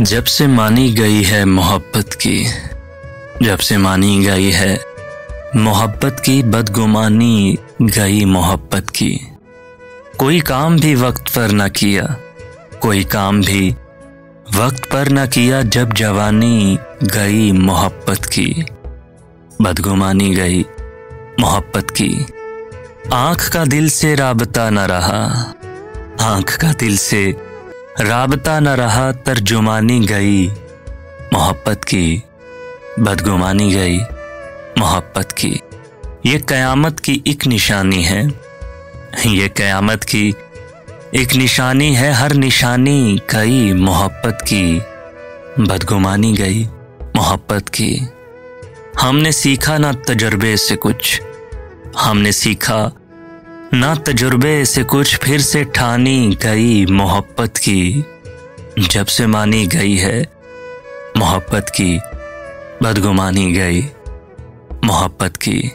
जब से मानी गई है मोहब्बत की, जब से मानी गई है मोहब्बत की, बदगुमानी गई मोहब्बत की। कोई काम भी वक्त पर न किया, कोई काम भी वक्त पर न किया, जब जवानी गई मोहब्बत की, बदगुमानी गई मोहब्बत की। आँख का दिल से राबता न रहा, आँख का दिल से राबता न रहा, तर्जुमानी गई मोहब्बत की, बदगुमानी गई मोहब्बत की। ये क़यामत की एक निशानी है, ये क़यामत की एक निशानी है, हर निशानी गई मोहब्बत की, बदगुमानी गई मोहब्बत की। हमने सीखा ना तजुर्बे से कुछ, हमने सीखा ना तजुर्बे से कुछ, फिर से ठानी गई मोहब्बत की। जब से मानी गई है मोहब्बत की, बदगुमानी गई मोहब्बत की।